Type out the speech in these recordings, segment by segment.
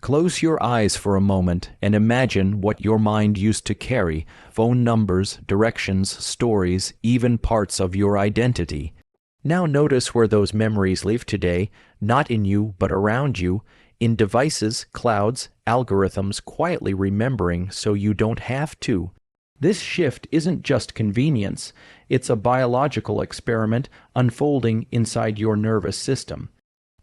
Close your eyes for a moment and imagine what your mind used to carry: phone numbers, directions, stories, even parts of your identity. Now notice where those memories live today, not in you, but around you, in devices, clouds, algorithms, quietly remembering so you don't have to. This shift isn't just convenience, it's a biological experiment unfolding inside your nervous system.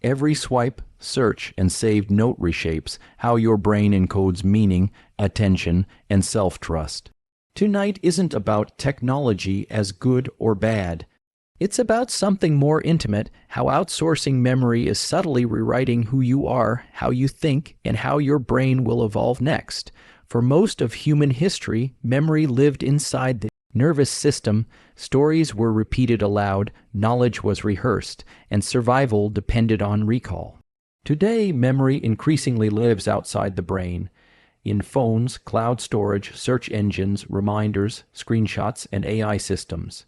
Every swipe, search, and saved note reshapes how your brain encodes meaning, attention, and self-trust. Tonight isn't about technology as good or bad. It's about something more intimate: how outsourcing memory is subtly rewriting who you are, how you think, and how your brain will evolve next. For most of human history, memory lived inside the nervous system. Stories were repeated aloud, knowledge was rehearsed, and survival depended on recall. Today, memory increasingly lives outside the brain, in phones, cloud storage, search engines, reminders, screenshots, and AI systems.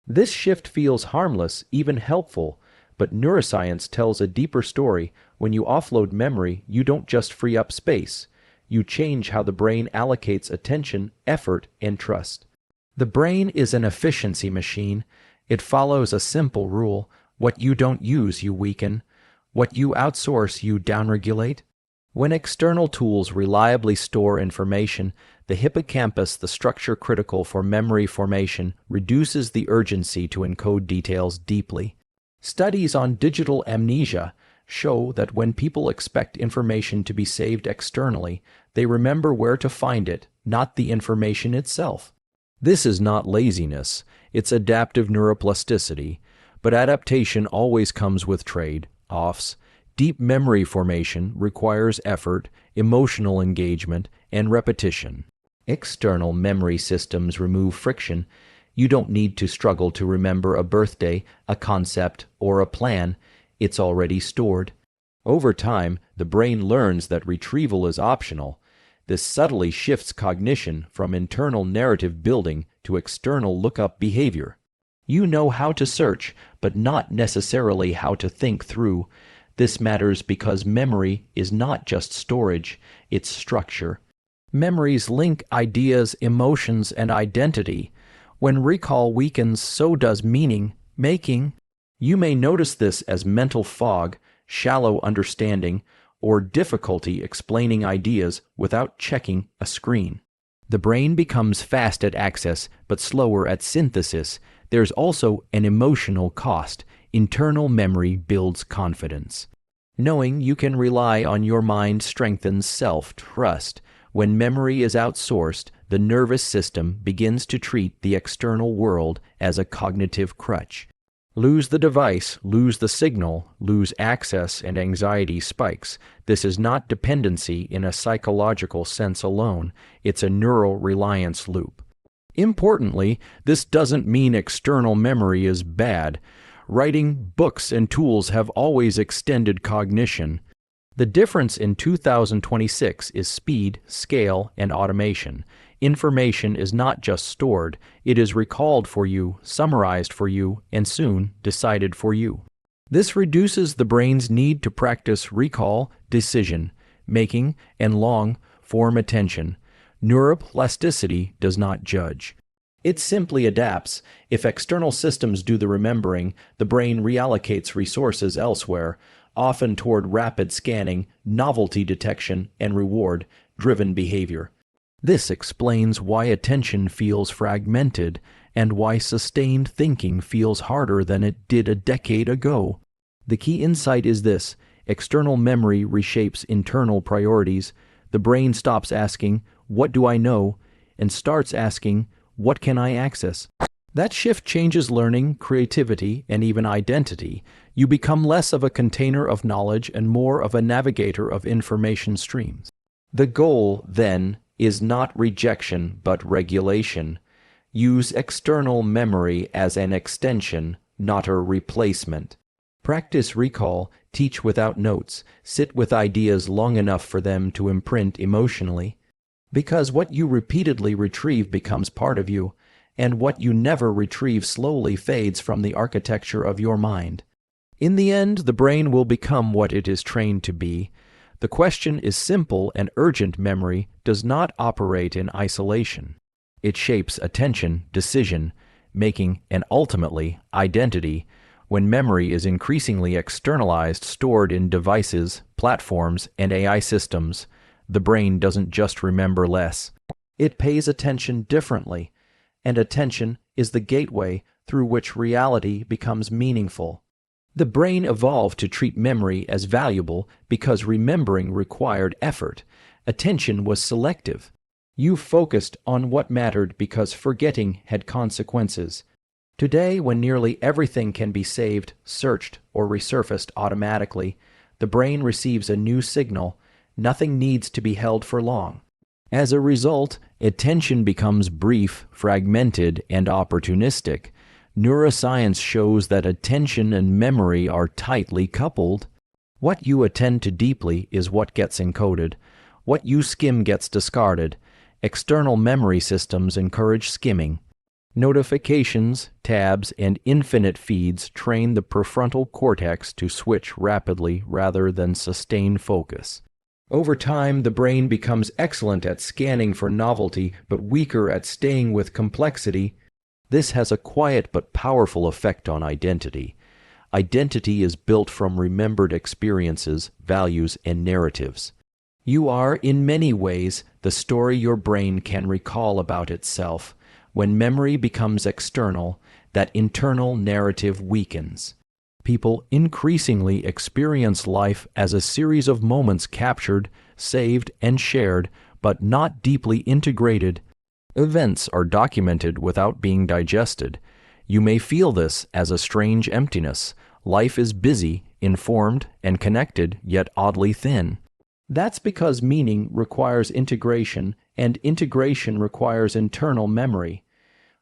This shift feels harmless, even helpful, but neuroscience tells a deeper story. When you offload memory, you don't just free up space. You change how the brain allocates attention, effort, and trust. The brain is an efficiency machine. It follows a simple rule: what you don't use, you weaken. What you outsource, you downregulate. When external tools reliably store information, the hippocampus, the structure critical for memory formation, reduces the urgency to encode details deeply. Studies on digital amnesia show that when people expect information to be saved externally, they remember where to find it, not the information itself. This is not laziness, it's adaptive neuroplasticity, but adaptation always comes with trade-offs. Deep memory formation requires effort, emotional engagement, and repetition. External memory systems remove friction. You don't need to struggle to remember a birthday, a concept, or a plan. It's already stored. Over time, the brain learns that retrieval is optional. This subtly shifts cognition from internal narrative building to external lookup behavior. You know how to search, but not necessarily how to think through. This matters because memory is not just storage, it's structure. Memories link ideas, emotions, and identity. When recall weakens, so does meaning making. You may notice this as mental fog, shallow understanding, or difficulty explaining ideas without checking a screen. The brain becomes fast at access, but slower at synthesis. There's also an emotional cost. Internal memory builds confidence. Knowing you can rely on your mind strengthens self-trust. When memory is outsourced, the nervous system begins to treat the external world as a cognitive crutch. Lose the device, lose the signal, lose access, and anxiety spikes. This is not dependency in a psychological sense alone. It's a neural reliance loop. Importantly, this doesn't mean external memory is bad. Writing, books, and tools have always extended cognition. The difference in 2026 is speed, scale, and automation. Information is not just stored, it is recalled for you, summarized for you, and soon decided for you. This reduces the brain's need to practice recall, decision making, and long-form attention. Neuroplasticity does not judge. It simply adapts. If external systems do the remembering, the brain reallocates resources elsewhere, often toward rapid scanning, novelty detection, and reward-driven behavior. This explains why attention feels fragmented and why sustained thinking feels harder than it did a decade ago. The key insight is this: external memory reshapes internal priorities. The brain stops asking, "What do I know?" and starts asking, "What can I access?" That shift changes learning, creativity, and even identity. You become less of a container of knowledge and more of a navigator of information streams. The goal, then, is not rejection but regulation. Use external memory as an extension, not a replacement. Practice recall, teach without notes, sit with ideas long enough for them to imprint emotionally. Because what you repeatedly retrieve becomes part of you, and what you never retrieve slowly fades from the architecture of your mind. In the end, the brain will become what it is trained to be. The question is simple, and urgent memory does not operate in isolation. It shapes attention, decision making, and ultimately identity. When memory is increasingly externalized, stored in devices, platforms, and AI systems, the brain doesn't just remember less. It pays attention differently, and attention is the gateway through which reality becomes meaningful. The brain evolved to treat memory as valuable because remembering required effort. Attention was selective. You focused on what mattered because forgetting had consequences. Today, when nearly everything can be saved, searched, or resurfaced automatically, the brain receives a new signal. Nothing needs to be held for long. As a result, attention becomes brief, fragmented, and opportunistic. Neuroscience shows that attention and memory are tightly coupled. What you attend to deeply is what gets encoded. What you skim gets discarded. External memory systems encourage skimming. Notifications, tabs, and infinite feeds train the prefrontal cortex to switch rapidly rather than sustain focus. Over time, the brain becomes excellent at scanning for novelty, but weaker at staying with complexity. This has a quiet but powerful effect on identity. Identity is built from remembered experiences, values, and narratives. You are, in many ways, the story your brain can recall about itself. When memory becomes external, that internal narrative weakens. People increasingly experience life as a series of moments captured, saved, and shared, but not deeply integrated. Events are documented without being digested. You may feel this as a strange emptiness. Life is busy, informed, and connected, yet oddly thin. That's because meaning requires integration, and integration requires internal memory.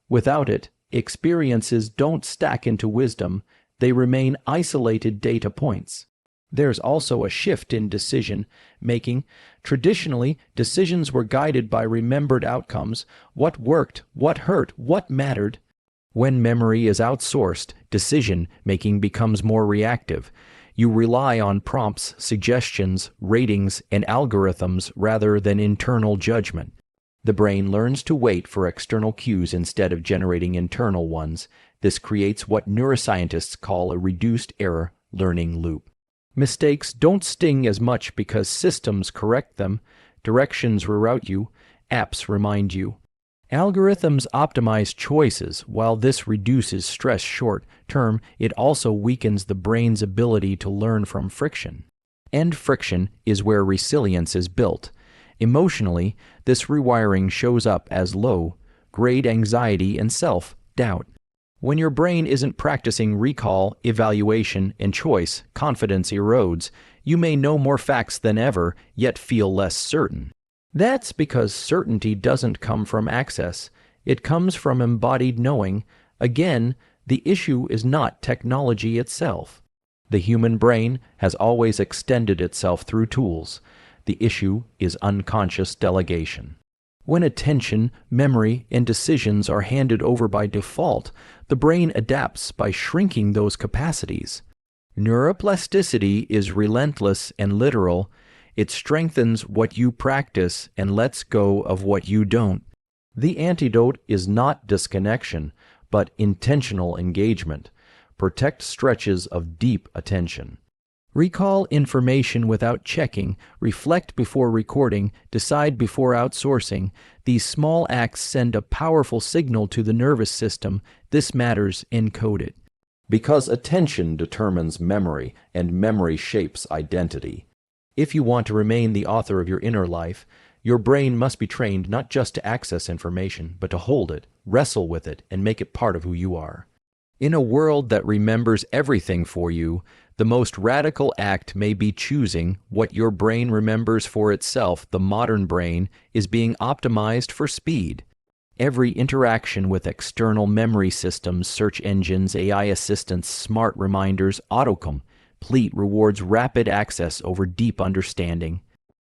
Without it, experiences don't stack into wisdom. They remain isolated data points. There's also a shift in decision making. Traditionally, decisions were guided by remembered outcomes: what worked, what hurt, what mattered. When memory is outsourced, decision making becomes more reactive. You rely on prompts, suggestions, ratings, and algorithms rather than internal judgment. The brain learns to wait for external cues instead of generating internal ones. This creates what neuroscientists call a reduced error learning loop. Mistakes don't sting as much because systems correct them, directions reroute you, apps remind you. Algorithms optimize choices. While this reduces stress short term, it also weakens the brain's ability to learn from friction. And friction is where resilience is built. Emotionally, this rewiring shows up as low-grade anxiety and self-doubt. When your brain isn't practicing recall, evaluation, and choice, confidence erodes. You may know more facts than ever, yet feel less certain. That's because certainty doesn't come from access. It comes from embodied knowing. Again, the issue is not technology itself. The human brain has always extended itself through tools. The issue is unconscious delegation. When attention, memory, and decisions are handed over by default, the brain adapts by shrinking those capacities. Neuroplasticity is relentless and literal. It strengthens what you practice and lets go of what you don't. The antidote is not disconnection, but intentional engagement. Protect stretches of deep attention. Recall information without checking, reflect before recording, decide before outsourcing. These small acts send a powerful signal to the nervous system: this matters, encode it. Because attention determines memory, and memory shapes identity. If you want to remain the author of your inner life, your brain must be trained not just to access information, but to hold it, wrestle with it, and make it part of who you are. In a world that remembers everything for you, the most radical act may be choosing what your brain remembers for itself. The modern brain is being optimized for speed. Every interaction with external memory systems, search engines, AI assistants, smart reminders, autocomplete rewards rapid access over deep understanding.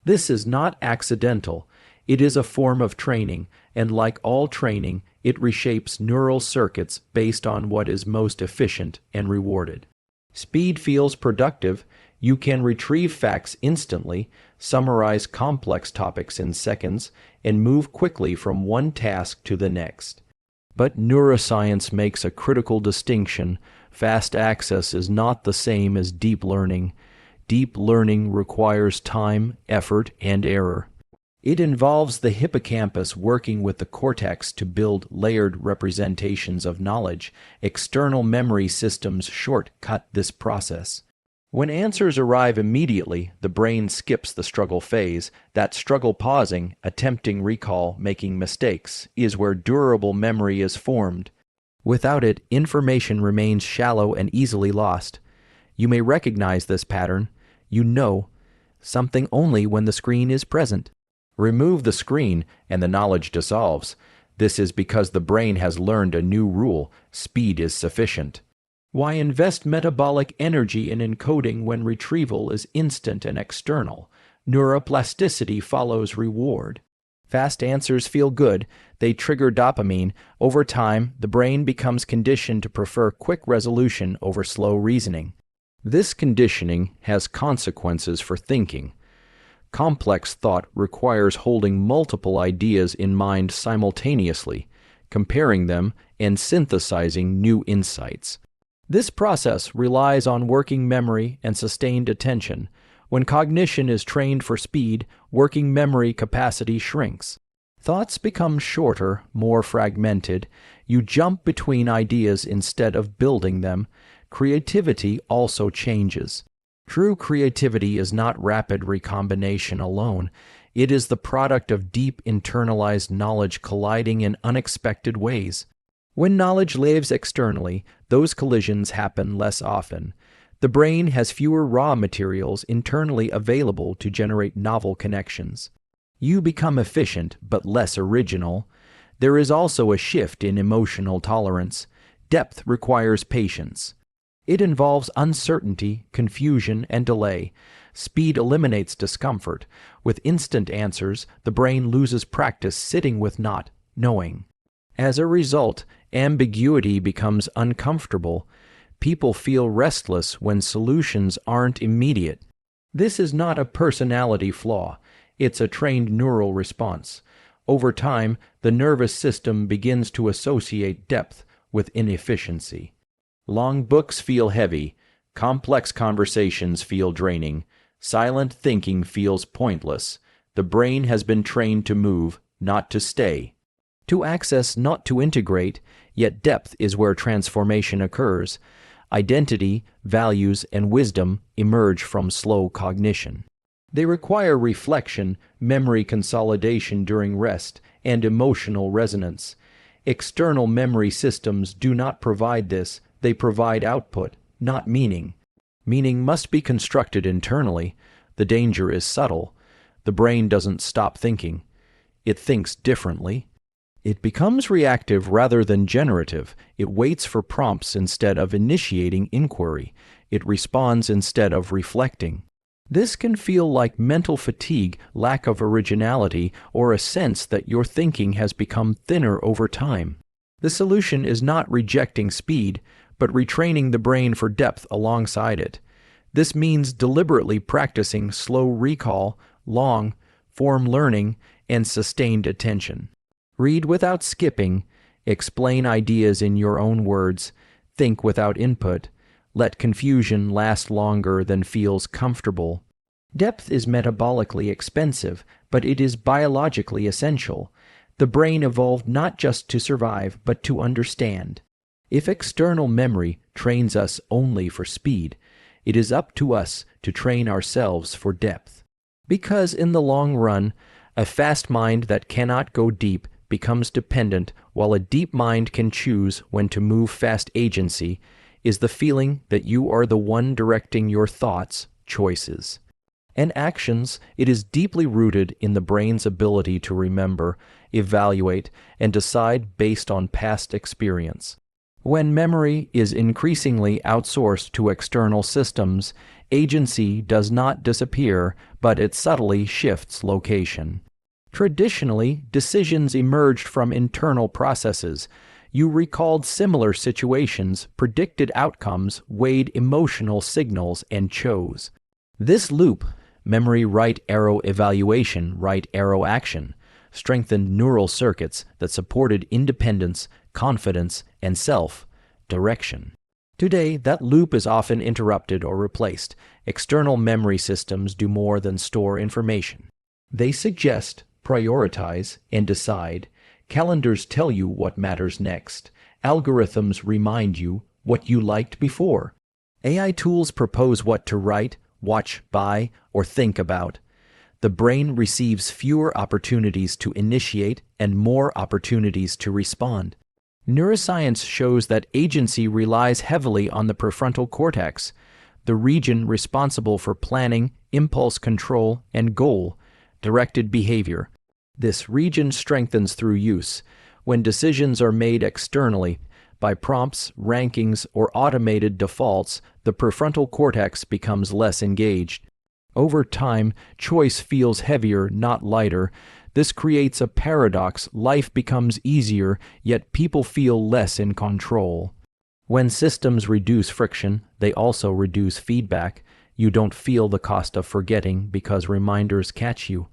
This is not accidental. It is a form of training, and like all training, it reshapes neural circuits based on what is most efficient and rewarded. Speed feels productive, You can retrieve facts instantly, summarize complex topics in seconds, and move quickly from one task to the next. But neuroscience makes a critical distinction. Fast access is not the same as deep learning. Deep learning requires time, effort, and error. It involves the hippocampus working with the cortex to build layered representations of knowledge. External memory systems shortcut this process. When answers arrive immediately, the brain skips the struggle phase. That struggle pausing, attempting recall, making mistakes, is where durable memory is formed. Without it, information remains shallow and easily lost. You may recognize this pattern. You know something only when the screen is present. Remove the screen, and the knowledge dissolves. This is because the brain has learned a new rule: speed is sufficient. Why invest metabolic energy in encoding when retrieval is instant and external? Neuroplasticity follows reward. Fast answers feel good. They trigger dopamine. Over time, the brain becomes conditioned to prefer quick resolution over slow reasoning. This conditioning has consequences for thinking. Complex thought requires holding multiple ideas in mind simultaneously, comparing them, and synthesizing new insights. This process relies on working memory and sustained attention. When cognition is trained for speed, working memory capacity shrinks. Thoughts become shorter, more fragmented. You jump between ideas instead of building them. Creativity also changes. True creativity is not rapid recombination alone. It is the product of deep internalized knowledge colliding in unexpected ways. When knowledge lives externally, those collisions happen less often. The brain has fewer raw materials internally available to generate novel connections. You become efficient, but less original. There is also a shift in emotional tolerance. Depth requires patience. It involves uncertainty, confusion, and delay. Speed eliminates discomfort. With instant answers, the brain loses practice sitting with not knowing. As a result, ambiguity becomes uncomfortable. People feel restless when solutions aren't immediate. This is not a personality flaw. It's a trained neural response. Over time, the nervous system begins to associate depth with inefficiency. Long books feel heavy. Complex conversations feel draining. Silent thinking feels pointless. The brain has been trained to move, not to stay. To access, not to integrate, yet depth is where transformation occurs. Identity, values, and wisdom emerge from slow cognition. They require reflection, memory consolidation during rest, and emotional resonance. External memory systems do not provide this. They provide output, not meaning. Meaning must be constructed internally. The danger is subtle. The brain doesn't stop thinking. It thinks differently. It becomes reactive rather than generative. It waits for prompts instead of initiating inquiry. It responds instead of reflecting. This can feel like mental fatigue, lack of originality, or a sense that your thinking has become thinner over time. The solution is not rejecting speed, but retraining the brain for depth alongside it. This means deliberately practicing slow recall, long form learning, and sustained attention. Read without skipping, explain ideas in your own words, think without input, let confusion last longer than feels comfortable. Depth is metabolically expensive, but it is biologically essential. The brain evolved not just to survive, but to understand. If external memory trains us only for speed, it is up to us to train ourselves for depth. Because in the long run, a fast mind that cannot go deep becomes dependent, while a deep mind can choose when to move. Fast agency is the feeling that you are the one directing your thoughts, choices, and actions. It is deeply rooted in the brain's ability to remember, evaluate, and decide based on past experience. When memory is increasingly outsourced to external systems, agency does not disappear, but it subtly shifts location. Traditionally, decisions emerged from internal processes. You recalled similar situations, predicted outcomes, weighed emotional signals, and chose. This loop, memory right arrow evaluation, right arrow action, strengthened neural circuits that supported independence, confidence, and self-direction. Today, that loop is often interrupted or replaced. External memory systems do more than store information. They suggest, prioritize, and decide. Calendars tell you what matters next. Algorithms remind you what you liked before. AI tools propose what to write, watch, buy, or think about. The brain receives fewer opportunities to initiate and more opportunities to respond. Neuroscience shows that agency relies heavily on the prefrontal cortex, the region responsible for planning, impulse control, and goal-directed behavior. This region strengthens through use. When decisions are made externally, by prompts, rankings, or automated defaults, the prefrontal cortex becomes less engaged. Over time, choice feels heavier, not lighter. This creates a paradox. Life becomes easier, yet people feel less in control. When systems reduce friction, they also reduce feedback. You don't feel the cost of forgetting because reminders catch you.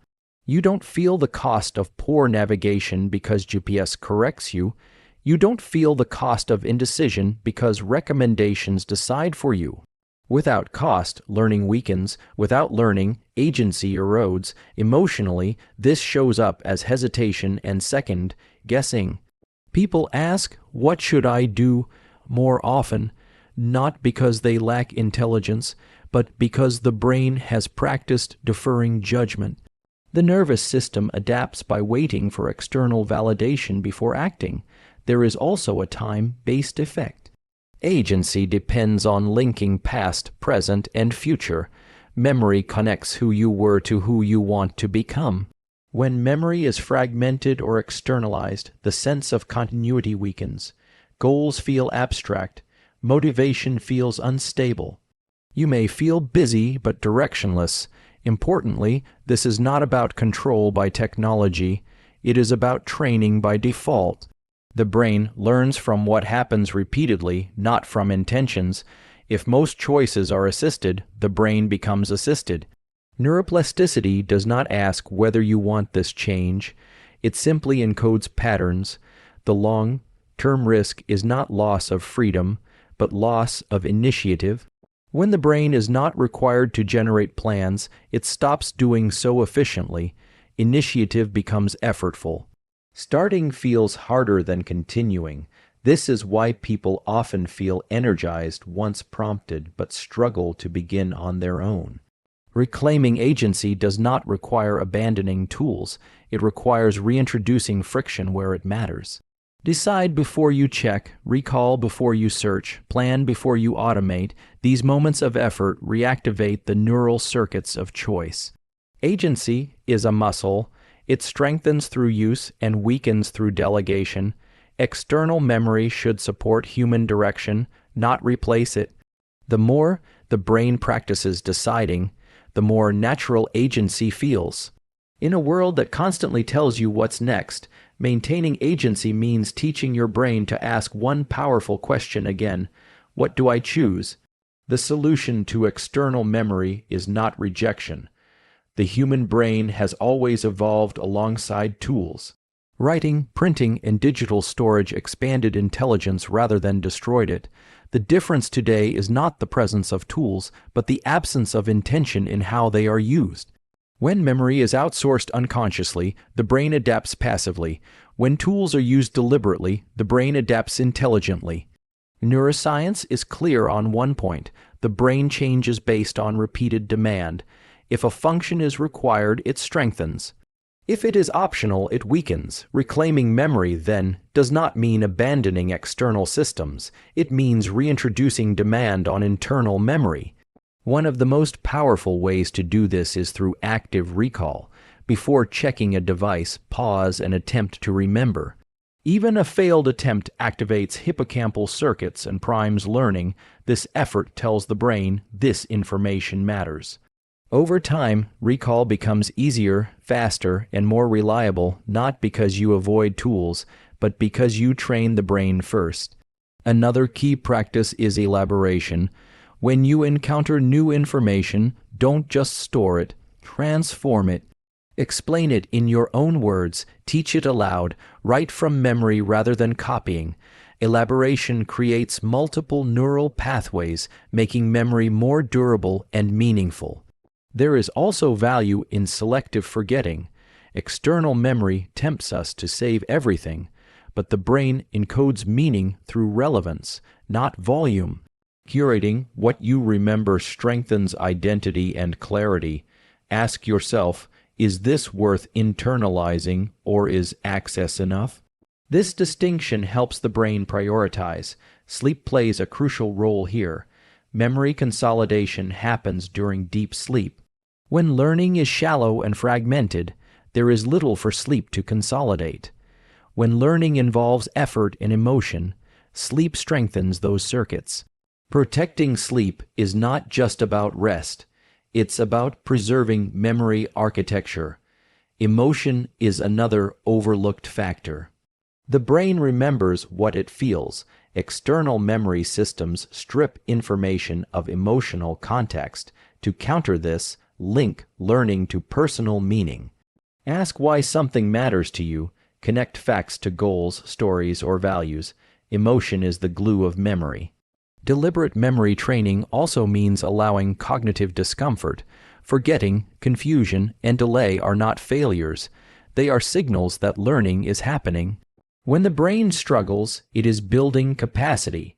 You don't feel the cost of poor navigation because GPS corrects you. You don't feel the cost of indecision because recommendations decide for you. Without cost, learning weakens. Without learning, agency erodes. Emotionally, this shows up as hesitation and second guessing. People ask, "What should I do?" more often, not because they lack intelligence, but because the brain has practiced deferring judgment. The nervous system adapts by waiting for external validation before acting. There is also a time-based effect. Agency depends on linking past, present, and future. Memory connects who you were to who you want to become. When memory is fragmented or externalized, the sense of continuity weakens. Goals feel abstract. Motivation feels unstable. You may feel busy but directionless. Importantly, this is not about control by technology. It is about training by default. The brain learns from what happens repeatedly, not from intentions. If most choices are assisted, the brain becomes assisted. Neuroplasticity does not ask whether you want this change. It simply encodes patterns. The long-term risk is not loss of freedom, but loss of initiative. When the brain is not required to generate plans, it stops doing so efficiently. Initiative becomes effortful. Starting feels harder than continuing. This is why people often feel energized once prompted but struggle to begin on their own. Reclaiming agency does not require abandoning tools. It requires reintroducing friction where it matters. Decide before you check, recall before you search, plan before you automate. These moments of effort reactivate the neural circuits of choice. Agency is a muscle. It strengthens through use and weakens through delegation. External memory should support human direction, not replace it. The more the brain practices deciding, the more natural agency feels. In a world that constantly tells you what's next, maintaining agency means teaching your brain to ask one powerful question again: what do I choose? The solution to external memory is not rejection. The human brain has always evolved alongside tools. Writing, printing, and digital storage expanded intelligence rather than destroyed it. The difference today is not the presence of tools, but the absence of intention in how they are used. When memory is outsourced unconsciously, the brain adapts passively. When tools are used deliberately, the brain adapts intelligently. Neuroscience is clear on one point: the brain changes based on repeated demand. If a function is required, it strengthens. If it is optional, it weakens. Reclaiming memory, then, does not mean abandoning external systems. It means reintroducing demand on internal memory. One of the most powerful ways to do this is through active recall. Before checking a device, pause and attempt to remember. Even a failed attempt activates hippocampal circuits and primes learning. This effort tells the brain this information matters. Over time, recall becomes easier, faster, and more reliable, not because you avoid tools, but because you train the brain first. Another key practice is elaboration. When you encounter new information, don't just store it, transform it. Explain it in your own words, teach it aloud, write from memory rather than copying. Elaboration creates multiple neural pathways, making memory more durable and meaningful. There is also value in selective forgetting. External memory tempts us to save everything, but the brain encodes meaning through relevance, not volume. Curating what you remember strengthens identity and clarity. Ask yourself, is this worth internalizing, or is access enough? This distinction helps the brain prioritize. Sleep plays a crucial role here. Memory consolidation happens during deep sleep. When learning is shallow and fragmented, there is little for sleep to consolidate. When learning involves effort and emotion, sleep strengthens those circuits. Protecting sleep is not just about rest. It's about preserving memory architecture. Emotion is another overlooked factor. The brain remembers what it feels. External memory systems strip information of emotional context. To counter this, link learning to personal meaning. Ask why something matters to you. Connect facts to goals, stories, or values. Emotion is the glue of memory. Deliberate memory training also means allowing cognitive discomfort. Forgetting, confusion, and delay are not failures. They are signals that learning is happening. When the brain struggles, it is building capacity.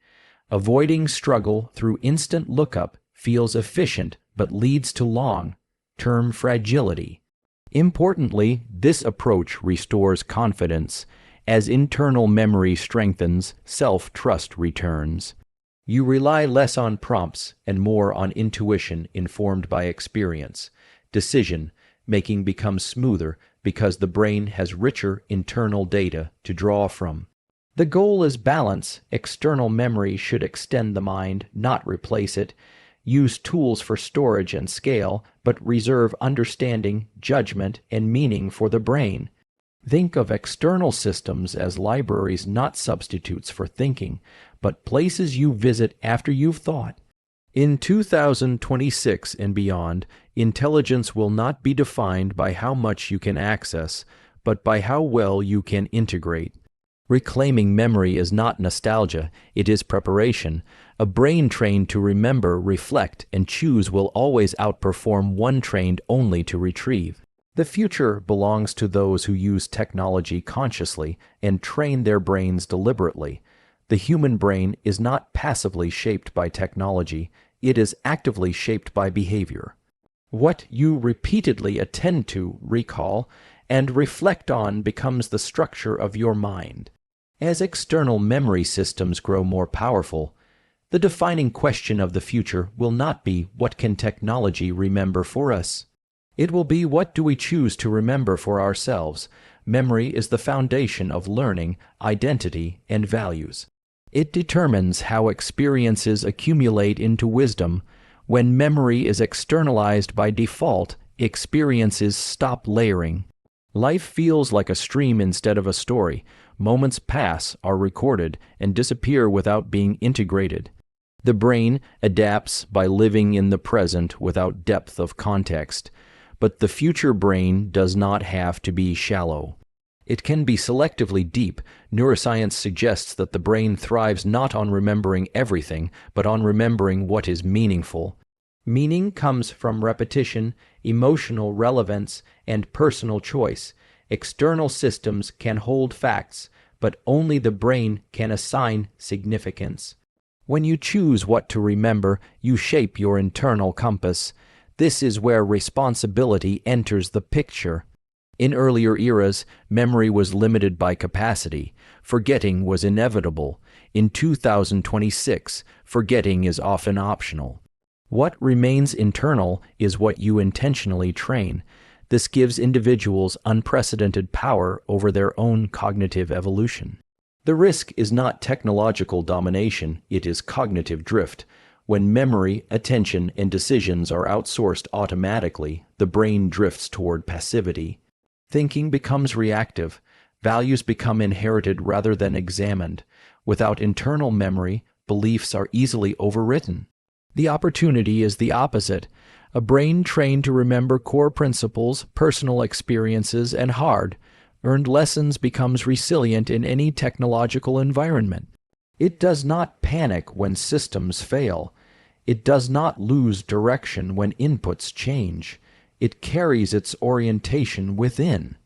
Avoiding struggle through instant lookup feels efficient but leads to long-term fragility. Importantly, this approach restores confidence. As internal memory strengthens, self-trust returns. You rely less on prompts and more on intuition informed by experience. Decision-making becomes smoother because the brain has richer internal data to draw from. The goal is balance. External memory should extend the mind, not replace it. Use tools for storage and scale, but reserve understanding, judgment, and meaning for the brain. Think of external systems as libraries, not substitutes for thinking, but places you visit after you've thought. In 2026 and beyond, intelligence will not be defined by how much you can access, but by how well you can integrate. Reclaiming memory is not nostalgia, it is preparation. A brain trained to remember, reflect, and choose will always outperform one trained only to retrieve. The future belongs to those who use technology consciously and train their brains deliberately. The human brain is not passively shaped by technology, it is actively shaped by behavior. What you repeatedly attend to, recall, and reflect on becomes the structure of your mind. As external memory systems grow more powerful, the defining question of the future will not be what can technology remember for us. It will be what do we choose to remember for ourselves. Memory is the foundation of learning, identity, and values. It determines how experiences accumulate into wisdom. When memory is externalized by default, experiences stop layering. Life feels like a stream instead of a story. Moments pass, are recorded, and disappear without being integrated. The brain adapts by living in the present without depth of context. But the future brain does not have to be shallow. It can be selectively deep. Neuroscience suggests that the brain thrives not on remembering everything, but on remembering what is meaningful. Meaning comes from repetition, emotional relevance, and personal choice. External systems can hold facts, but only the brain can assign significance. When you choose what to remember, you shape your internal compass. This is where responsibility enters the picture. In earlier eras, memory was limited by capacity. Forgetting was inevitable. In 2026, forgetting is often optional. What remains internal is what you intentionally train. This gives individuals unprecedented power over their own cognitive evolution. The risk is not technological domination, it is cognitive drift. When memory, attention, and decisions are outsourced automatically, the brain drifts toward passivity. Thinking becomes reactive. Values become inherited rather than examined. Without internal memory, beliefs are easily overwritten. The opportunity is the opposite. A brain trained to remember core principles, personal experiences, and hard-earned lessons becomes resilient in any technological environment. It does not panic when systems fail. It does not lose direction when inputs change. It carries its orientation within.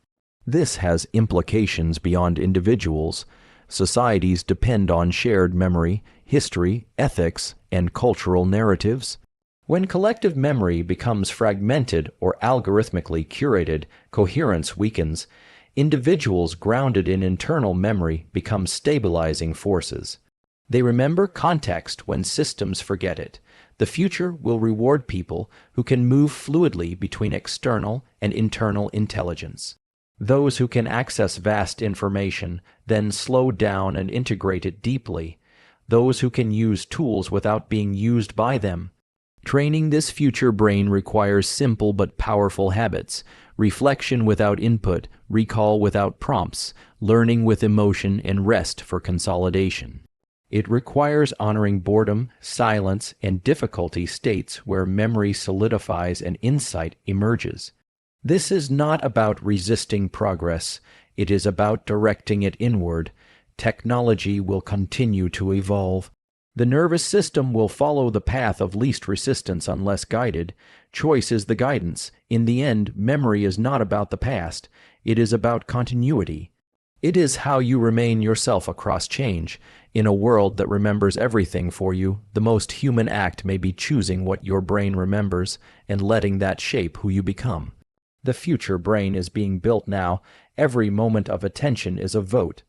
This has implications beyond individuals. Societies depend on shared memory, history, ethics, and cultural narratives. When collective memory becomes fragmented or algorithmically curated, coherence weakens. Individuals grounded in internal memory become stabilizing forces. They remember context when systems forget it. The future will reward people who can move fluidly between external and internal intelligence. Those who can access vast information, then slow down and integrate it deeply. Those who can use tools without being used by them. Training this future brain requires simple but powerful habits: reflection without input, recall without prompts, learning with emotion, and rest for consolidation. It requires honoring boredom, silence, and difficulty states where memory solidifies and insight emerges. This is not about resisting progress. It is about directing it inward. Technology will continue to evolve. The nervous system will follow the path of least resistance unless guided. Choice is the guidance. In the end, memory is not about the past. It is about continuity. It is how you remain yourself across change. In a world that remembers everything for you, the most human act may be choosing what your brain remembers and letting that shape who you become. The future brain is being built now. Every moment of attention is a vote.